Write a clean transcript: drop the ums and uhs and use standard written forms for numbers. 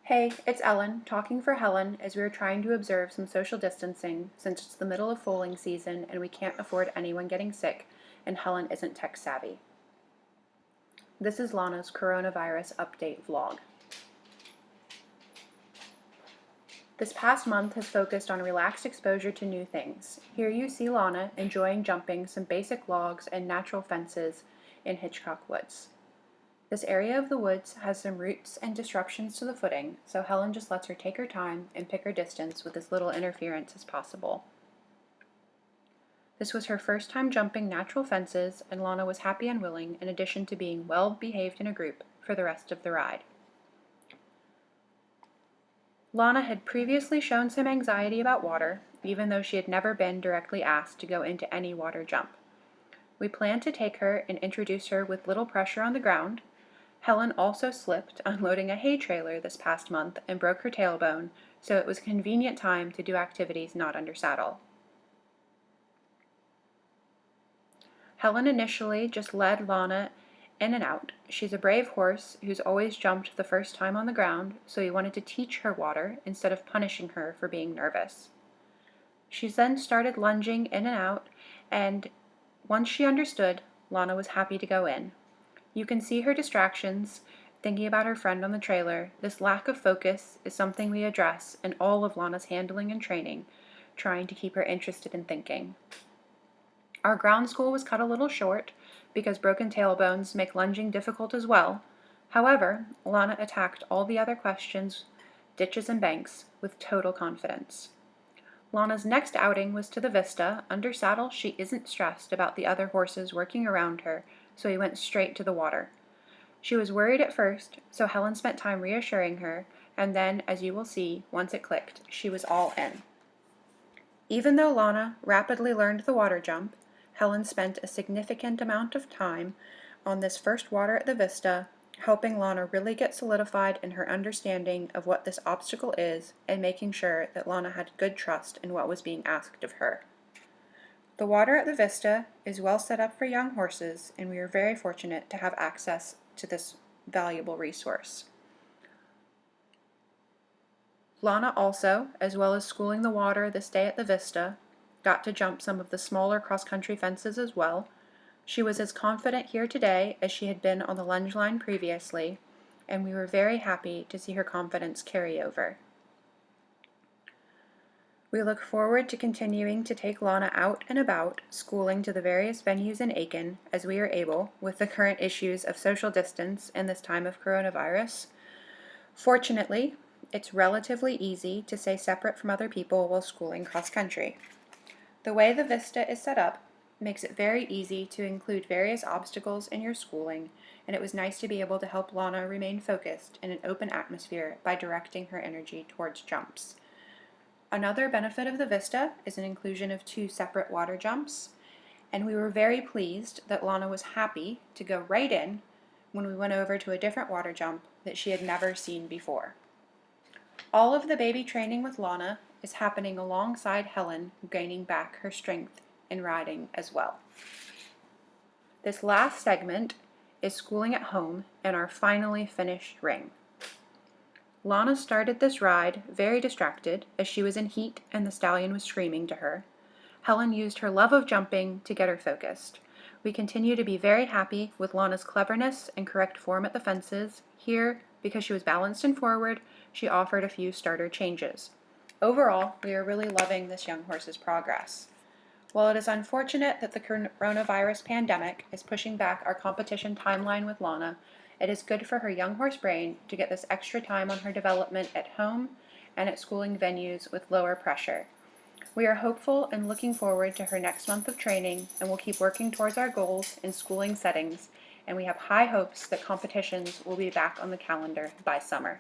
Hey, it's Ellen, talking for Helen as we are trying to observe some social distancing since it's the middle of foaling season and we can't afford anyone getting sick, and Helen isn't tech savvy. This is Lana's coronavirus update vlog. This past month has focused on relaxed exposure to new things. Here you see Lana enjoying jumping some basic logs and natural fences in Hitchcock Woods. This area of the woods has some roots and disruptions to the footing, so Helen just lets her take her time and pick her distance with as little interference as possible. This was her first time jumping natural fences, and Lana was happy and willing, in addition to being well behaved in a group, for the rest of the ride. Lana had previously shown some anxiety about water, even though she had never been directly asked to go into any water jump. We planned to take her and introduce her with little pressure on the ground. Helen also slipped unloading a hay trailer this past month and broke her tailbone, so it was a convenient time to do activities not under saddle. Helen initially just led Lana in and out. She's a brave horse who's always jumped the first time on the ground, so we wanted to teach her water instead of punishing her for being nervous. She then started lunging in and out, and once she understood, Lana was happy to go in. You can see her distractions, thinking about her friend on the trailer. This lack of focus is something we address in all of Lana's handling and training, trying to keep her interested in thinking. Our ground school was cut a little short because broken tailbones make lunging difficult as well. However, Lana attacked all the other questions, ditches and banks, with total confidence. Lana's next outing was to the Vista. Under saddle, she isn't stressed about the other horses working around her, so we went straight to the water. She was worried at first, so Helen spent time reassuring her, and then, as you will see, once it clicked, she was all in. Even though Lana rapidly learned the water jump, Helen spent a significant amount of time on this first water at the Vista, helping Lana really get solidified in her understanding of what this obstacle is and making sure that Lana had good trust in what was being asked of her. The water at the Vista is well set up for young horses, and we are very fortunate to have access to this valuable resource. Lana also, as well as schooling the water this day at the Vista, got to jump some of the smaller cross-country fences as well. She was as confident here today as she had been on the lunge line previously, and we were very happy to see her confidence carry over. We look forward to continuing to take Lana out and about, schooling to the various venues in Aiken as we are able, with the current issues of social distance and this time of coronavirus. Fortunately, it's relatively easy to stay separate from other people while schooling cross-country. The way the Vista is set up makes it very easy to include various obstacles in your schooling, and it was nice to be able to help Lana remain focused in an open atmosphere by directing her energy towards jumps. Another benefit of the Vista is an inclusion of 2 separate water jumps, and we were very pleased that Lana was happy to go right in when we went over to a different water jump that she had never seen before. All of the baby training with Lana is happening alongside Helen gaining back her strength in riding as well. This last segment is schooling at home and our finally finished ring. Lana started this ride very distracted as she was in heat and the stallion was screaming to her. Helen used her love of jumping to get her focused. We continue to be very happy with Lana's cleverness and correct form at the fences. Here, because she was balanced and forward, she offered a few starter changes. Overall, we are really loving this young horse's progress. While it is unfortunate that the coronavirus pandemic is pushing back our competition timeline with Lana, it is good for her young horse brain to get this extra time on her development at home and at schooling venues with lower pressure. We are hopeful and looking forward to her next month of training, and will keep working towards our goals in schooling settings, and we have high hopes that competitions will be back on the calendar by summer.